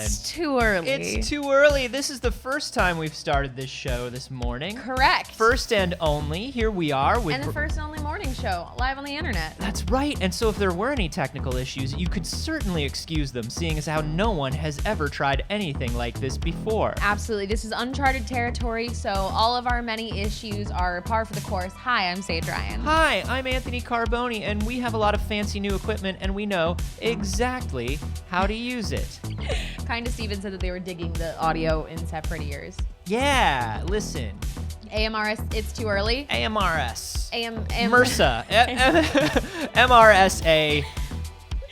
It's too early. It's too early. This is the first time we've started this show this morning. Correct. First and only. Here we are. And the first and only morning show live on the internet. That's right. And so if there were any technical issues, you could certainly excuse them, seeing as how no one has ever tried anything like this before. Absolutely. This is uncharted territory, so all of our many issues are par for the course. Hi, I'm Saige. Hi, I'm Anthony Carboni, and we have a lot of fancy new equipment, and we know exactly how to use it. Kinda Steven said that they were digging the audio in separate ears. Yeah, listen. AMRS, it's too early. AMRS. MRSA. MRSA.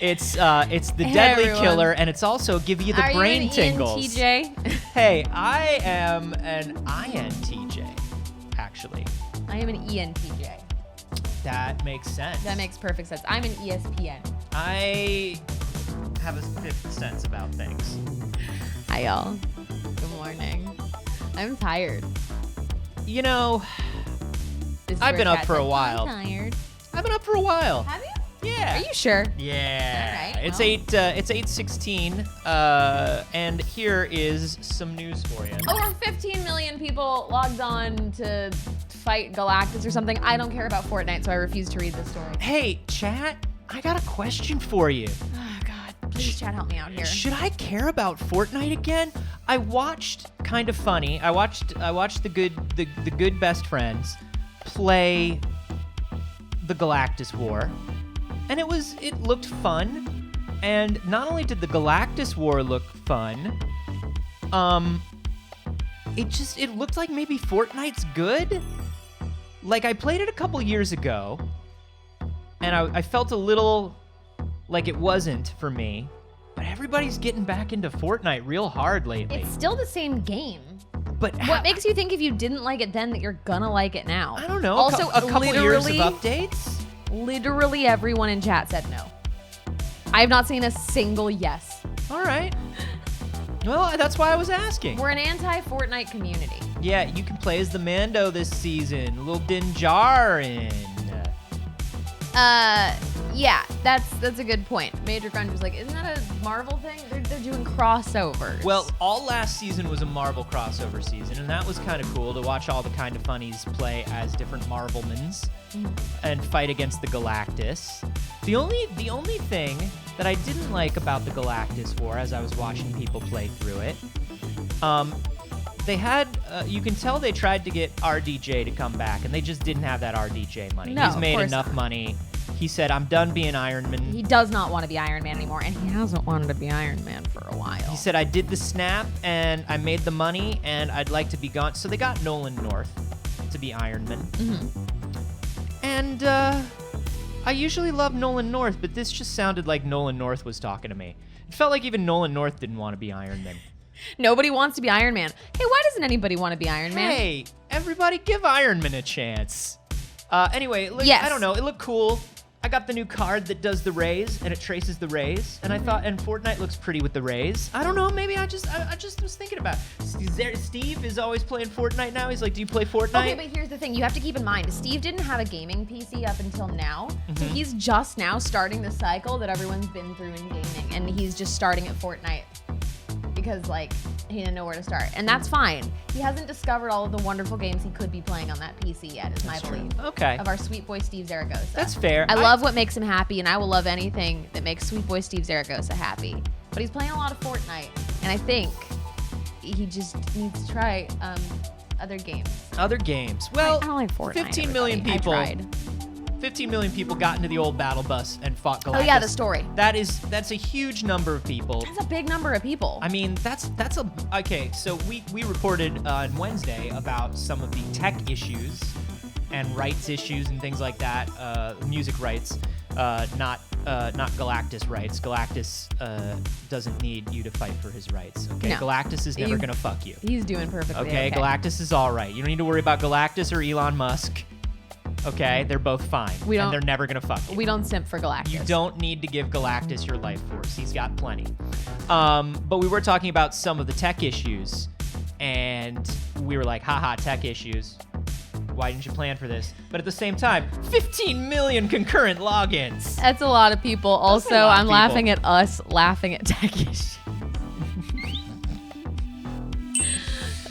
It's the Hey, deadly everyone. killer, and it's also give you the brain tingles. ENTJ? Hey, I am an INTJ, actually. I am an ENTJ. That makes sense. That makes perfect sense. I'm an ESPN. I have a fifth sense about things. Hi, y'all. Good morning. I'm tired. You know, This is I've where been up Kat for a said, while. I'm tired. I've been up for a while. Have you? Yeah. Are you sure? Yeah. All right, It's well. it's 8:16, and here is some news for you. Over 15 million people logged on to fight Galactus or something. I don't care about Fortnite, so I refuse to read this story. Hey, chat, I got a question for you. Oh, God. Please, chat, help me out here. Should I care about Fortnite again? I watched Kind of Funny. I watched the good best friends play the Galactus War, and it looked fun. And not only did the Galactus War look fun, it looked like maybe Fortnite's good. Like, I played it a couple years ago, and I felt a little like it wasn't for me. But everybody's getting back into Fortnite real hard lately. It's still the same game. But What makes you think if you didn't like it then that you're gonna like it now? I don't know. Also, a couple years of updates? Literally everyone in chat said no. I have not seen a single yes. All right. Well, that's why I was asking. We're an anti-Fortnite community. Yeah, you can play as the Mando this season. Little Din Djarin. Yeah, that's a good point. Major Grunge was like, isn't that a Marvel thing? They're doing crossovers. Well, all last season was a Marvel crossover season, and that was kind of cool to watch all the Kind of Funnies play as different Marvelmans and fight against the Galactus. The only thing that I didn't like about the Galactus War, as I was watching people play through it, they had, you can tell they tried to get RDJ to come back, and they just didn't have that RDJ money. No, He's made of course enough not. money. He said, I'm done being Iron Man. he does not want to be Iron Man anymore, and he hasn't wanted to be Iron Man for a while. He said, I did the snap, and I made the money, and I'd like to be gone. So they got Nolan North to be Iron Man. And I usually love Nolan North, but this just sounded like Nolan North was talking to me. It felt like even Nolan North didn't want to be Iron Man. Nobody wants to be Iron Man. Hey, why doesn't anybody want to be Iron Man? Hey, everybody give Iron Man a chance. Anyway, Yes. I don't know. It looked cool. I got the new card that does the rays, and it traces the rays. And I thought, and Fortnite looks pretty with the rays. I don't know. Maybe I just was thinking about it. Steve is always playing Fortnite now. He's like, do you play Fortnite? Okay, but here's the thing. You have to keep in mind, Steve didn't have a gaming PC up until now. So he's just now starting the cycle that everyone's been through in gaming. And he's just starting at Fortnite because, like, he didn't know where to start. And that's fine. He hasn't discovered all of the wonderful games he could be playing on that PC yet, is my belief. Okay. Of our sweet boy Steve Zaragoza. That's fair. I love what makes him happy, and I will love anything that makes sweet boy Steve Zaragoza happy. But he's playing a lot of Fortnite, and I think he just needs to try other games. Other games. Well, I don't like Fortnite. 15 million everybody. people. I tried. 15 million people got into the old battle bus and fought Galactus. Oh yeah, the story. That's a huge number of people. That's a big number of people. I mean, that's a okay. So we reported on Wednesday about some of the tech issues and rights issues and things like that. Music rights, not Galactus rights. Galactus doesn't need you to fight for his rights. Okay, No. Galactus is never gonna fuck you. He's doing perfectly Okay, Galactus is all right. You don't need to worry about Galactus or Elon Musk. Okay, they're both fine. And they're never gonna fuck you. We don't simp for Galactus. You don't need to give Galactus your life force. He's got plenty. But we were talking about some of the tech issues, and we were like, haha, tech issues. Why didn't you plan for this? But at the same time, 15 million concurrent logins. That's a lot of people. Also, lot of I'm people. laughing at us laughing at tech issues.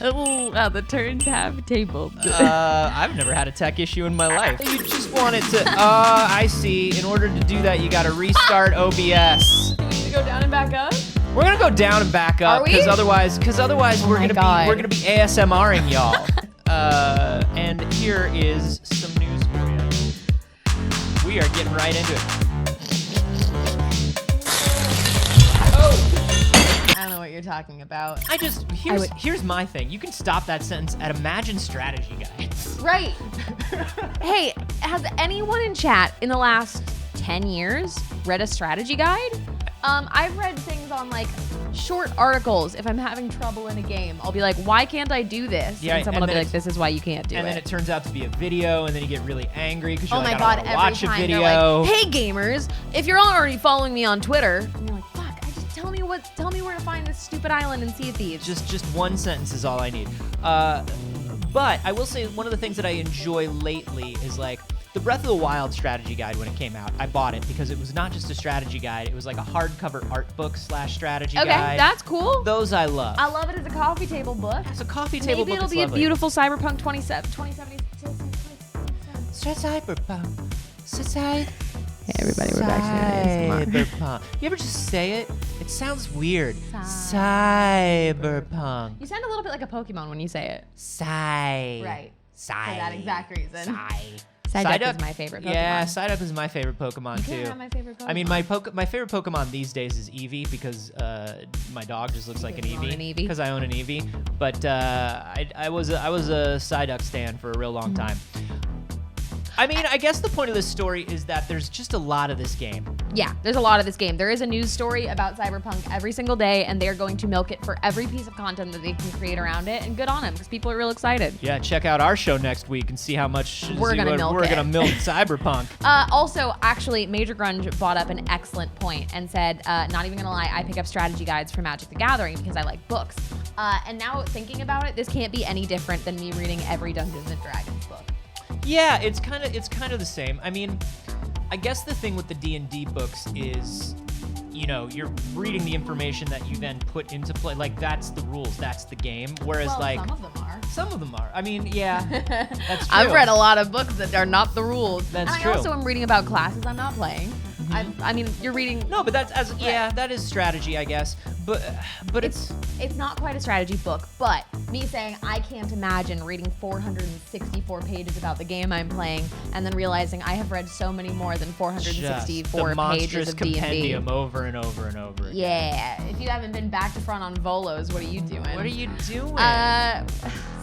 Oh, the turntable. I've never had a tech issue in my life. You just want it to. I see. In order to do that, you got to restart OBS. Do we need to go down and back up? We're gonna go down and back up Are we? because otherwise, we're my gonna God. be ASMRing y'all. And here is some news for you. We are getting right into it. I don't know what you're talking about. Here's my thing. You can stop that sentence at Imagine Strategy Guides. Right. Hey, has anyone in chat in the last 10 years read a strategy guide? I've read things on like short articles. If I'm having trouble in a game, I'll be like, why can't I do this? Yeah, and someone and will be then like, this is why you can't do it. And then it turns out to be a video, and then you get really angry because you're oh like, my I God, don't every want to watch time a video. they're like, hey gamers, if you're already following me on Twitter, and you're like, fuck, I just tell me where to find this stupid island and Sea of Thieves. Just one sentence is all I need. But I will say one of the things that I enjoy lately is like the Breath of the Wild strategy guide. When it came out, I bought it because it was not just a strategy guide. It was like a hardcover art book / strategy guide. Okay, that's cool. Those I love. I love it as a coffee table book. It's a coffee table Maybe book. it'll It's be lovely. a beautiful Cyberpunk 2077. Cyberpunk. Hey everybody, we're back to Cyberpunk. You ever just say it? It sounds weird. Cyberpunk. You sound a little bit like a Pokemon when you say it. Right. For that exact reason. Psyduck Psyduck is my favorite Pokemon. Yeah, Psyduck is my favorite Pokemon You too. can't have my favorite Pokemon. I mean, my favorite Pokemon these days is Eevee because my dog just looks like an You own an Eevee. Eevee? Because I own an Eevee. But I was a Psyduck stan for a real long time. I mean, I guess the point of this story is that there's just a lot of this game. Yeah, there's a lot of this game. There is a news story about Cyberpunk every single day, and they're going to milk it for every piece of content that they can create around it, and good on them, because people are real excited. Yeah, check out our show next week and see how much We're gonna milk Cyberpunk. Also, actually, Major Grunge brought up an excellent point and said, not even gonna lie, I pick up strategy guides for Magic the Gathering because I like books. And now thinking about it, this can't be any different than me reading every Dungeons and Dragons book. Yeah, it's kind of the same. I mean, I guess the thing with the D&D books is, you know, you're reading the information that you then put into play. Like, that's the rules, that's the game. Whereas, Well, like, some of them are. I mean, yeah, that's true. I've read a lot of books that are not the rules. That's and true. I also am reading about classes I'm not playing. I mean, you're reading. No, but that is strategy, I guess. But it's not quite a strategy book. But me saying I can't imagine reading 464 pages about the game I'm playing and then realizing I have read so many more than 464 the monstrous pages of D&D. compendium over and over and over again. Yeah. If you haven't been back to front on Volos, what are you doing? What are you doing?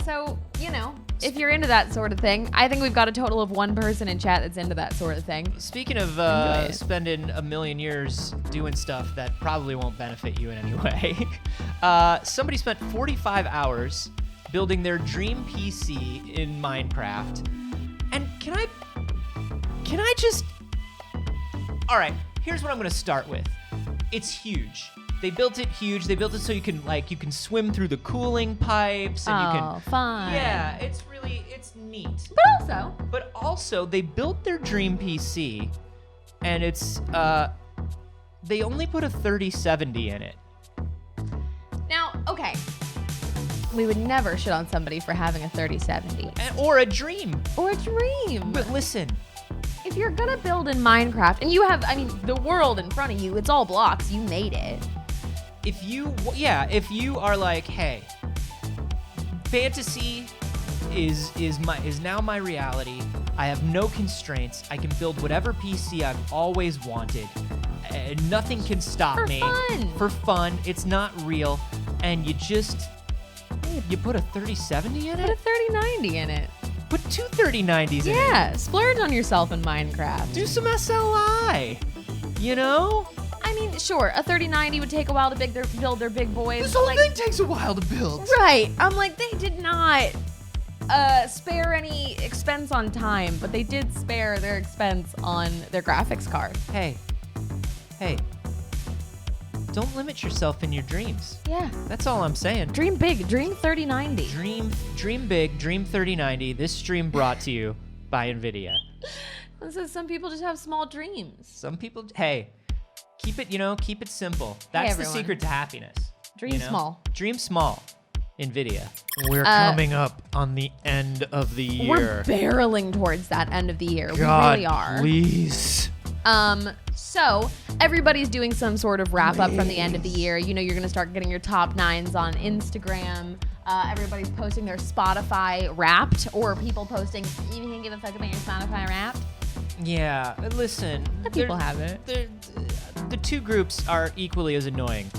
So, you know, if you're into that sort of thing, I think we've got a total of one person in chat that's into that sort of thing. Speaking of spending a million years doing stuff that probably won't benefit you in any way, somebody spent 45 hours building their dream PC in Minecraft. And can I just... All right, here's what I'm going to start with. It's huge. They built it huge. They built it so you can swim through the cooling pipes and you can. Fun. Yeah, it's neat. But also they built their dream PC, and it's they only put a 3070 in it. Now, okay. We would never shit on somebody for having a 3070. Or a dream. Or a dream. But listen. If you're gonna build in Minecraft, and you have, I mean, the world in front of you, it's all blocks, you made it. If you are like, hey, fantasy is now my reality. I have no constraints. I can build whatever PC I've always wanted. Nothing can stop me. For fun. It's not real. And you put a 3070 in it? Put a 3090 in it. Put two 3090s in it. Yeah, splurge on yourself in Minecraft. Do some SLI. You know? I mean, sure, a 3090 would take a while to build their big boys. This whole thing takes a while to build. Right. I'm like, they did not spare any expense on time, but they did spare their expense on their graphics card. Hey. Don't limit yourself in your dreams. Yeah. That's all I'm saying. Dream big. Dream 3090. Dream big. Dream 3090. This stream brought to you by NVIDIA. Listen, some people just have small dreams. Some people, hey, keep it simple. That's the secret to happiness. Dream small. Dream small. NVIDIA. We're coming up on the end of the year. We're barreling towards that end of the year. God, we really are. Please. So everybody's doing some sort of wrap up from the end of the year. You know, you're gonna start getting your top 9s on Instagram. Everybody's posting their Spotify Wrapped, or people posting, you can give a fuck about your Spotify Wrapped. Yeah, listen. People have it. The two groups are equally as annoying.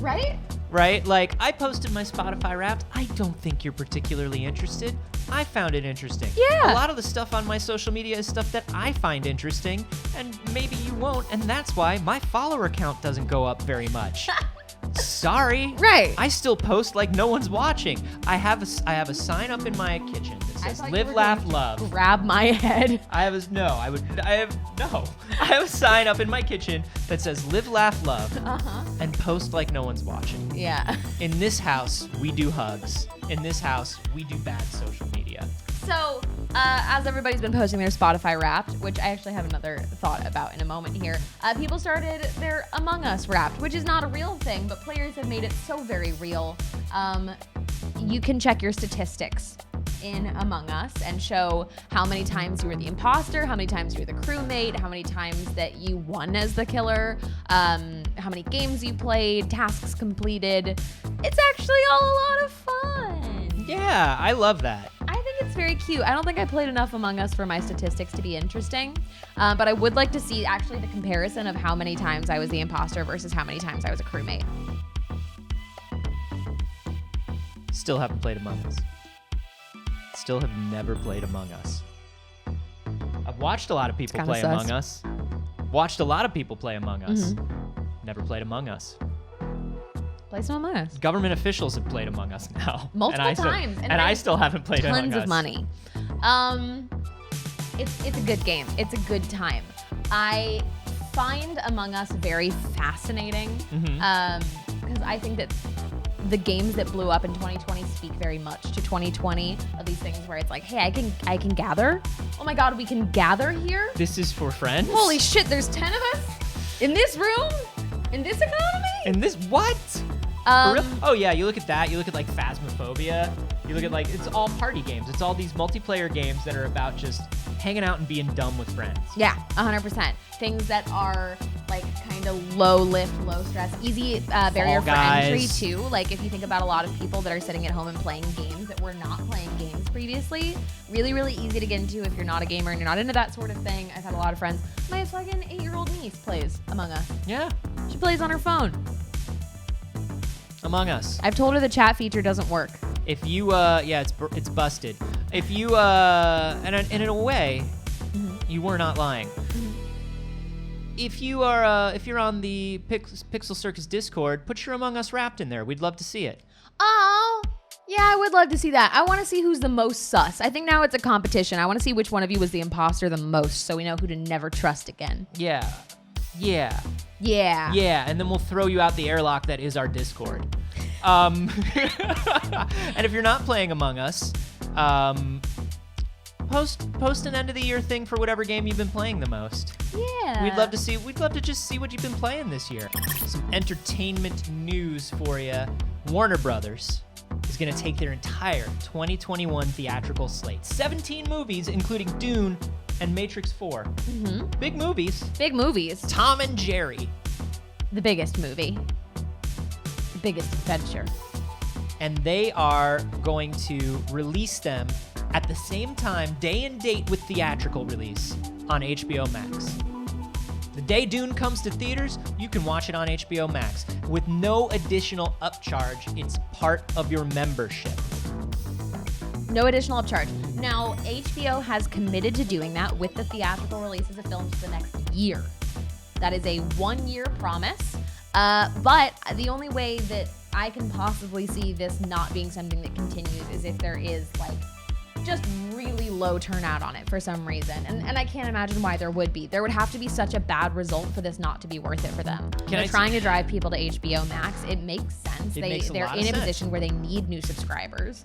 Right? Like, I posted my Spotify Wrapped. I don't think you're particularly interested. I found it interesting. Yeah. A lot of the stuff on my social media is stuff that I find interesting, and maybe you won't, and that's why my follower count doesn't go up very much. Sorry. Right. I still post like no one's watching. I have a sign up in my kitchen that says "Live, Laugh, Love." Grab my head. I have a sign up in my kitchen that says "Live, Laugh, Love," and post like no one's watching. Yeah. In this house, we do hugs. In this house, we do bad social media. So, as everybody's been posting their Spotify Wrapped, which I actually have another thought about in a moment here, people started their Among Us Wrapped, which is not a real thing, but players have made it so very real. You can check your statistics in Among Us and show how many times you were the imposter, how many times you were the crewmate, how many times that you won as the killer, how many games you played, tasks completed. It's actually all a lot of fun. Yeah, I love that. I think it's very cute. I don't think I played enough Among Us for my statistics to be interesting, but I would like to see actually the comparison of how many times I was the imposter versus how many times I was a crewmate. Still haven't played Among Us. Still have never played Among Us. I've watched a lot of people play Among Us. Watched a lot of people play Among Us. Never played Among Us. Play some Among Us. Government officials have played Among Us now. Multiple times. And I still haven't played Among Us. Tons of money. It's a good game. It's a good time. I find Among Us very fascinating because I think that the games that blew up in 2020 speak very much to 2020 of these things where it's like, hey, I can gather. Oh my God, we can gather here? This is for friends? Holy shit, there's 10 of us in this room? In this economy? In this, what? For real? Oh yeah, you look at that, you look at like Phasmophobia, you look at like, it's all party games. It's all these multiplayer games that are about just hanging out and being dumb with friends. Yeah, 100%. Things that are like kind of low lift, low stress, easy barrier for entry too. Like if you think about a lot of people that are sitting at home and playing games that were not playing games previously, really, really easy to get into if you're not a gamer and you're not into that sort of thing. I've had a lot of friends. My fucking 8-year-old niece plays Among Us. Yeah. She plays on her phone. Among Us. I've told her the chat feature doesn't work. If you, yeah, it's busted. If you, and in a way, you were not lying. If you are, if you're on the PixelCircus Discord, put your Among Us Wrapped in there. We'd love to see it. Oh, yeah, I would love to see that. I want to see who's the most sus. I think now it's a competition. I want to see which one of you was the imposter the most, so we know who to never trust again. Yeah. Yeah. Yeah. Yeah, and then we'll throw you out the airlock that is our Discord. And if you're not playing Among Us, post an end of the year thing for whatever game you've been playing the most. Yeah. We'd love to just see what you've been playing this year. Some entertainment news for you. Warner Brothers is going to take their entire 2021 theatrical slate. 17 movies, including Dune and Matrix 4. Big movies. Big movies. Tom and Jerry. The biggest movie. The biggest adventure. And they are going to release them at the same time, day and date with theatrical release on HBO Max. The day Dune comes to theaters, you can watch it on HBO Max with no additional upcharge. It's part of your membership. No additional upcharge. Now, HBO has committed to doing that with the theatrical releases of films for the next year. That is a 1-year promise. But the only way that I can possibly see this not being something that continues is if there is like just really low turnout on it for some reason. And I can't imagine why there would be. There would have to be such a bad result for this not to be worth it for them. They're trying to drive people to HBO Max. It makes sense. They're in a position where they need new subscribers.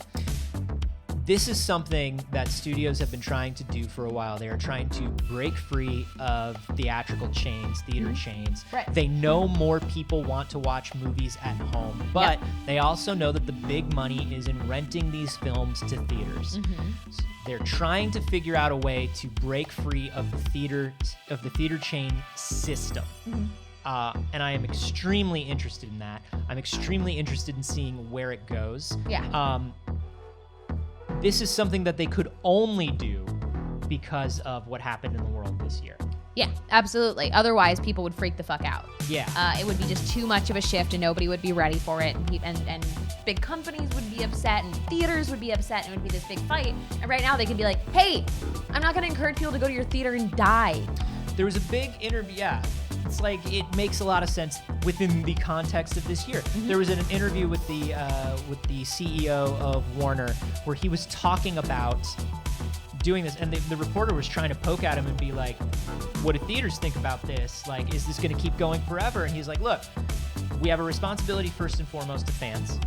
this is something that studios have been trying to do for a while. They are trying to break free of theatrical chains, theater chains. Right. They know more people want to watch movies at home, but they also know that the big money is in renting these films to theaters. So they're trying to figure out a way to break free of the theater chain system. And I am extremely interested in that. I'm extremely interested in seeing where it goes. Yeah. This is something that they could only do because of what happened in the world this year. Yeah, absolutely. Otherwise, people would freak the fuck out. Yeah. It would be just too much of a shift, and nobody would be ready for it. And big companies would be upset, and theaters would be upset, and it would be this big fight. And right now, they could be like, "Hey, I'm not going to encourage people to go to your theater and die." There was a big interview. Yeah. It's like it makes a lot of sense within the context of this year. There was an interview with the CEO of Warner where he was talking about doing this, and the reporter was trying to poke at him and be like, "What do theaters think about this? Like, is this going to keep going forever?" And he's like, "Look, we have a responsibility first and foremost to fans.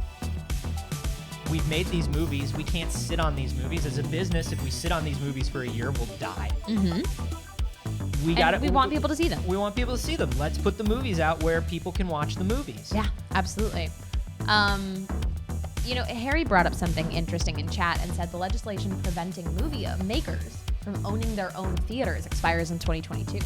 We've made these movies. We can't sit on these movies as a business. If we sit on these movies for a year, we'll die." We want people to see them. We want people to see them. Let's put the movies out where people can watch the movies. Yeah, absolutely. Harry brought up something interesting in chat and said the legislation preventing movie makers from owning their own theaters expires in 2022.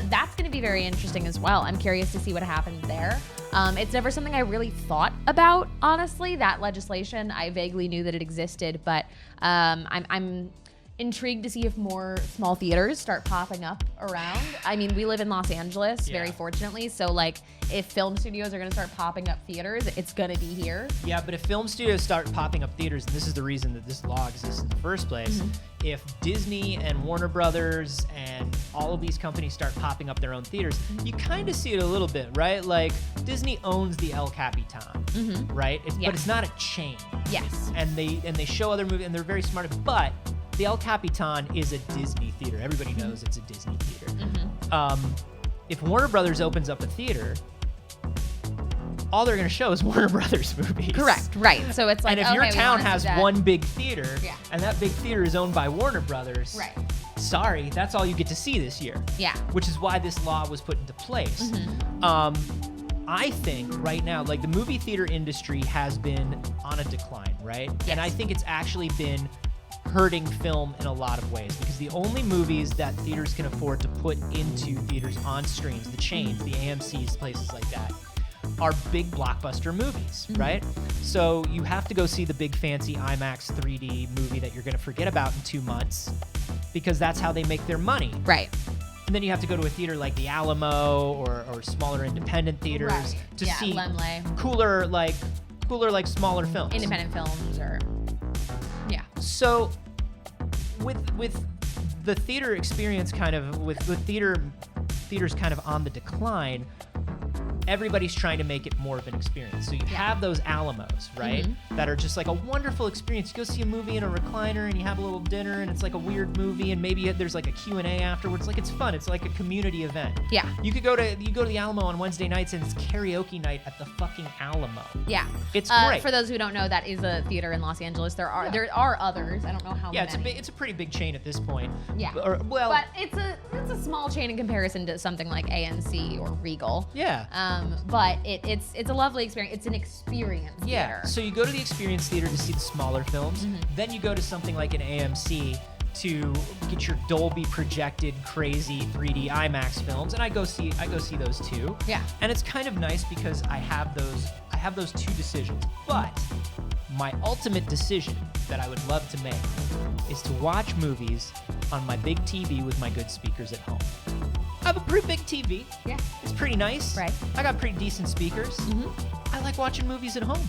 That's going to be very interesting as well. I'm curious to see what happens there. It's never something I really thought about, honestly, that legislation. I vaguely knew that it existed, but I'm intrigued to see if more small theaters start popping up around. I mean, we live in Los Angeles, very fortunately, so like if film studios are going to start popping up theaters, it's going to be here. Yeah, but if film studios start popping up theaters, and this is the reason that this law exists in the first place, if Disney and Warner Brothers and all of these companies start popping up their own theaters, you kind of see it a little bit, right? Like Disney owns the El Capitan, right? But it's not a chain. Yes. And they show other movies, and they're very smart, but the El Capitan is a Disney theater. Everybody knows it's a Disney theater. If Warner Brothers opens up a theater, all they're going to show is Warner Brothers movies. Correct, right. So it's like, and if your town has one big theater, and that big theater is owned by Warner Brothers, right. Sorry, that's all you get to see this year. Yeah. Which is why this law was put into place. I think right now, like the movie theater industry has been on a decline, right? Yes. And I think it's actually been hurting film in a lot of ways because the only movies that theaters can afford to put into theaters on screens, the chains, the AMCs, places like that, are big blockbuster movies, right? So you have to go see the big fancy IMAX 3D movie that you're going to forget about in 2 months because that's how they make their money. Right. And then you have to go to a theater like the Alamo or smaller independent theaters to see cooler like smaller films. Independent films or So with the theater experience kind of with theaters kind of on the decline, everybody's trying to make it more of an experience. So you have those Alamos, right? That are just like a wonderful experience. You go see a movie in a recliner and you have a little dinner and it's like a weird movie and maybe there's like a Q&A afterwards. Like it's fun. It's like a community event. Yeah. You go to the Alamo on Wednesday nights and it's karaoke night at the fucking Alamo. Yeah. It's great. For those who don't know, that is a theater in Los Angeles. There are others. I don't know how many. Yeah, it's a pretty big chain at this point. Yeah. But it's a small chain in comparison to something like AMC or Regal. Yeah. But it's a lovely experience. It's an experience theater. So you go to the experience theater to see the smaller films. Then you go to something like an AMC to get your Dolby projected crazy 3D IMAX films, and I go see those too. Yeah. And it's kind of nice because I have those two decisions. But my ultimate decision that I would love to make is to watch movies on my big TV with my good speakers at home. I have a pretty big TV. Yeah. It's pretty nice. Right. I got pretty decent speakers. I like watching movies at home.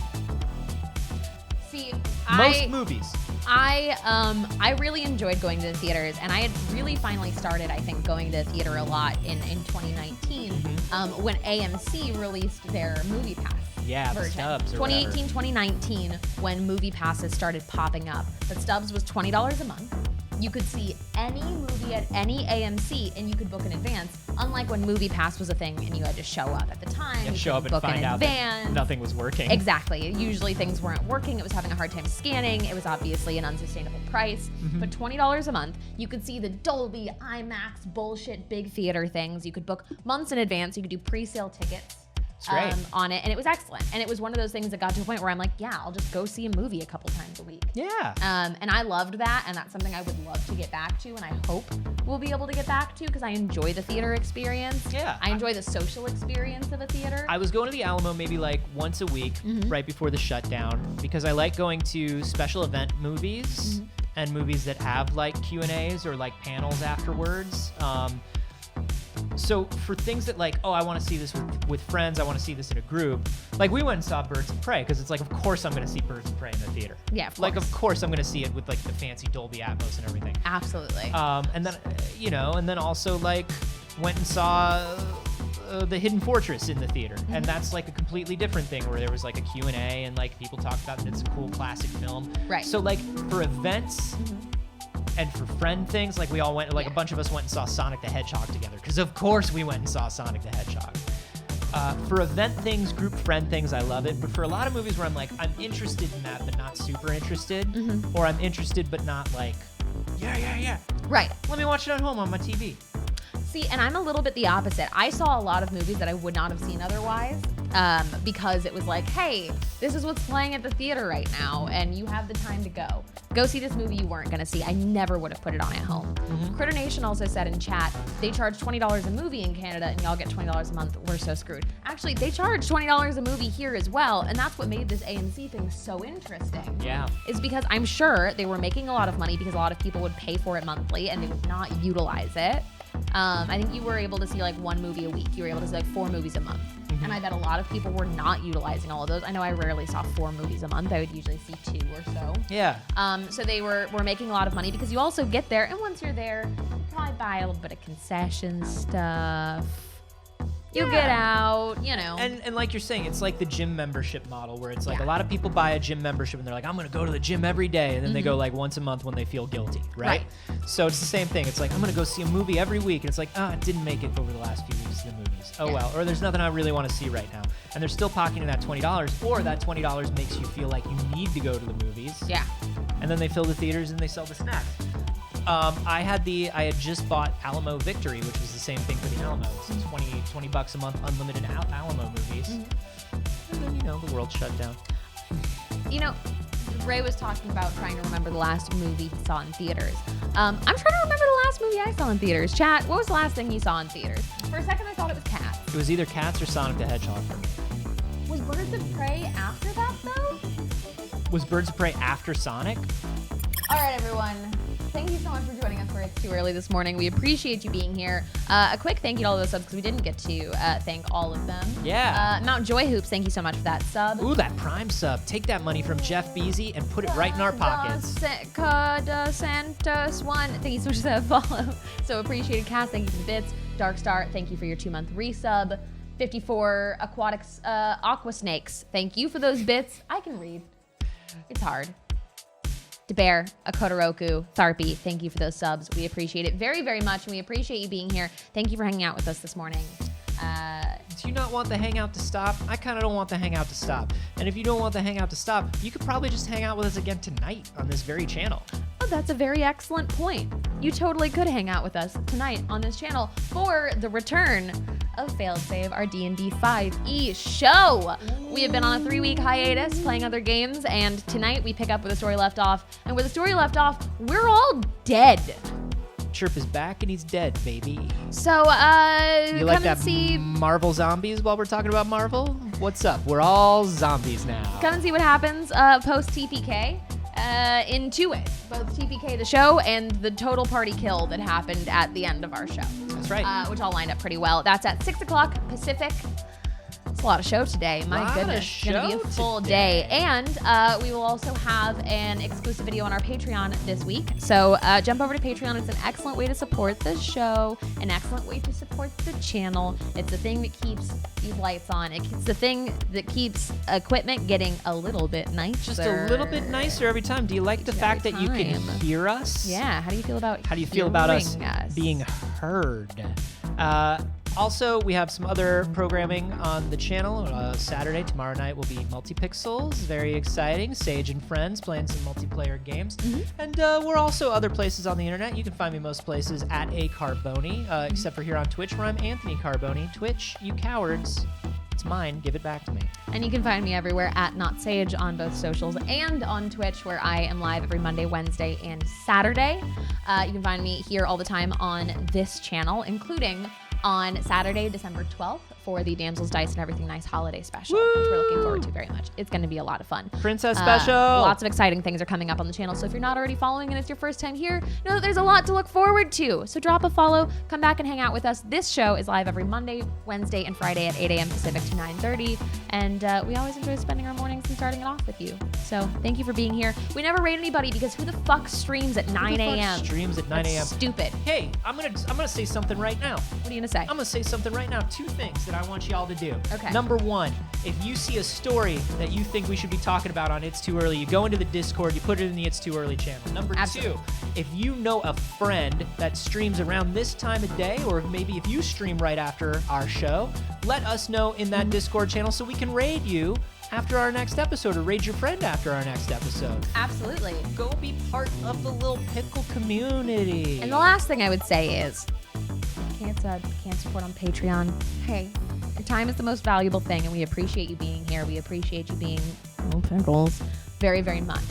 See, most movies. I really enjoyed going to the theaters, and I had really finally started, I think, going to the theater a lot in 2019 when AMC released their Movie Pass. Yeah, the stubs. 2018, 2019, when Movie Passes started popping up. The stubs was $20 a month. You could see any movie at any AMC, and you could book in advance. Unlike when MoviePass was a thing, and you had to show up at the time. You show up and book find in out advance. that nothing was working. Exactly. Usually things weren't working. It was having a hard time scanning. It was obviously an unsustainable price. But $20 a month, you could see the Dolby, IMAX, bullshit, big theater things. You could book months in advance. You could do pre-sale tickets. On it, and it was excellent. And it was one of those things that got to a point where I'm like, yeah, I'll just go see a movie a couple times a week. Yeah. And I loved that, and that's something I would love to get back to, and I hope we'll be able to get back to, because I enjoy the theater experience. Yeah. I enjoy the social experience of a theater. I was going to the Alamo maybe like once a week right before the shutdown, because I like going to special event movies and movies that have like Q&As or like panels afterwards. So for things that like, oh, I want to see this with friends, I want to see this in a group. Like we went and saw Birds of Prey, because it's like, of course I'm going to see Birds of Prey in the theater. Yeah, of course. Like, of course I'm going to see it with like the fancy Dolby Atmos and everything. Absolutely. And then, and then also like went and saw The Hidden Fortress in the theater. And that's like a completely different thing, where there was like a Q&A and like people talked about that it's a cool classic film. Right. So like for events, and for friend things, like we all went, like a bunch of us went and saw Sonic the Hedgehog together, because of course we went and saw Sonic the Hedgehog. For event things, group friend things, I love it. But for a lot of movies where I'm like, I'm interested in that, but not super interested, or I'm interested but not like, yeah. Right. Let me watch it at home on my TV. See, and I'm a little bit the opposite. I saw a lot of movies that I would not have seen otherwise, because it was like, hey, this is what's playing at the theater right now, and you have the time to go. Go see this movie you weren't going to see. I never would have put it on at home. Critter Nation also said in chat, they charge $20 a movie in Canada, and y'all get $20 a month. We're so screwed. Actually, they charge $20 a movie here as well, and that's what made this AMC thing so interesting. Yeah. Is because I'm sure they were making a lot of money, because a lot of people would pay for it monthly, and they would not utilize it. I think you were able to see like one movie a week. You were able to see like 4 movies a month. And I bet a lot of people were not utilizing all of those. I know I rarely saw 4 movies a month. I would usually see 2 or so. Yeah. So they were making a lot of money, because you also get there, and once you're there, you probably buy a little bit of concession stuff. You get out, And like you're saying, it's like the gym membership model, where it's like a lot of people buy a gym membership and they're like, I'm going to go to the gym every day. And then they go like once a month when they feel guilty, right? So it's the same thing. It's like, I'm going to go see a movie every week. And it's like, it didn't make it over the last few weeks to the movies. Oh, well. Or there's nothing I really want to see right now. And they're still pocketing that $20, or that $20 makes you feel like you need to go to the movies. Yeah. And then they fill the theaters and they sell the snacks. I had just bought Alamo Victory, which was the same thing for the Alamo. It's $20 a month, unlimited Alamo movies. And then, the world shut down. Ray was talking about trying to remember the last movie he saw in theaters. I'm trying to remember the last movie I saw in theaters. Chat, what was the last thing you saw in theaters? For a second, I thought it was Cats. It was either Cats or Sonic the Hedgehog for me. Was Birds of Prey after that, though? Was Birds of Prey after Sonic? All right, everyone. Thank you so much for joining us for It's Too Early this morning. We appreciate you being here. A quick thank you to all those subs, because we didn't get to thank all of them. Yeah. Mount Joy Hoops, thank you so much for that sub. Ooh, that Prime sub. Take that money from Jeff Beasy and put it right in our pockets. Santos 1, thank you so much for that follow. So appreciated. Cass, thank you for the bits. Darkstar, thank you for your 2-month resub. 54 Aquatics Aqua Snakes, thank you for those bits. I can read. It's hard. DeBear, Akotoroku, Tharpy, thank you for those subs. We appreciate it very, very much, and we appreciate you being here. Thank you for hanging out with us this morning. Do you not want the hangout to stop? I kind of don't want the hangout to stop. And if you don't want the hangout to stop, you could probably just hang out with us again tonight on this very channel. Oh, that's a very excellent point. You totally could hang out with us tonight on this channel for the return of Failsafe, our D&D 5e show. We have been on a 3-week hiatus playing other games, and tonight we pick up where the story left off. And where the story left off, we're all dead. Chirp is back and he's dead, baby. So, you like that Marvel zombies while we're talking about Marvel? What's up? We're all zombies now. Come and see what happens post TPK in 2 ways. Both TPK the show and the total party kill that happened at the end of our show. That's right. Which all lined up pretty well. That's at 6 o'clock Pacific, a lot of show today. My goodness, it's going to be a full day. And we will also have an exclusive video on our Patreon this week. So jump over to Patreon. It's an excellent way to support the show, an excellent way to support the channel. It's the thing that keeps these lights on. It's the thing that keeps equipment getting a little bit nicer. Just a little bit nicer every time. Do you like the fact that you can hear us? Yeah. How do you feel about us being heard? Also, we have some other programming on the channel. Saturday, tomorrow night, will be Multi-Pixels. Very exciting. Saige and friends playing some multiplayer games. And we're also other places on the internet. You can find me most places at Carboni, except for here on Twitch, where I'm Anthony Carboni. Twitch, you cowards. It's mine. Give it back to me. And you can find me everywhere at NotSage on both socials and on Twitch, where I am live every Monday, Wednesday, and Saturday. You can find me here all the time on this channel, including on Saturday, December 12th, for the Damsels, Dice, and Everything Nice holiday special, which we're looking forward to very much. It's going to be a lot of fun. Princess special! Lots of exciting things are coming up on the channel, so if you're not already following and it's your first time here, know that there's a lot to look forward to. So drop a follow, come back and hang out with us. This show is live every Monday, Wednesday, and Friday at 8 a.m. Pacific to 9:30, and we always enjoy spending our mornings and starting it off with you. So thank you for being here. We never rate anybody because who the fuck streams at 9 a.m.? Streams at 9 a.m. Stupid. Hey, I'm gonna say something right now. What are you gonna say? I'm gonna say something right now. 2 things that I want y'all to do. Okay. Number 1, if you see a story that you think we should be talking about on It's Too Early, you go into the Discord, you put it in the It's Too Early channel. Number 2, if you know a friend that streams around this time of day, or maybe if you stream right after our show, let us know in that Discord channel so we can raid you after our next episode, or raid your friend after our next episode. Absolutely. Go be part of the Little Pickle community. And the last thing I would say is, can't support on Patreon. Hey, your time is the most valuable thing, and we appreciate you being here. We appreciate you being Little Pickles very, very much.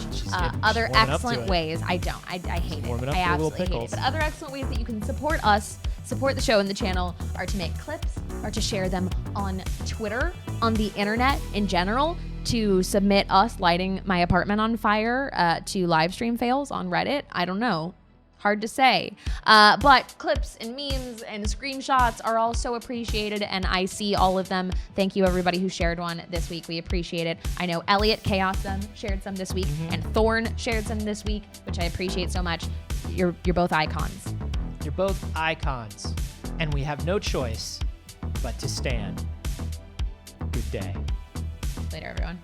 Other excellent ways. I don't. I hate it. I absolutely hate it. But other excellent ways that you can support us, support the show and the channel, are to make clips, or to share them on Twitter, on the internet in general, to submit us lighting my apartment on fire, to live stream fails on Reddit. I don't know. Hard to say. But clips and memes and screenshots are also appreciated, and I see all of them. Thank you, everybody who shared one this week. We appreciate it. I know Elliot Chaos shared some this week, and Thorn shared some this week, which I appreciate so much. You're both icons. You're both icons, and we have no choice but to stand. Good day. Later, everyone.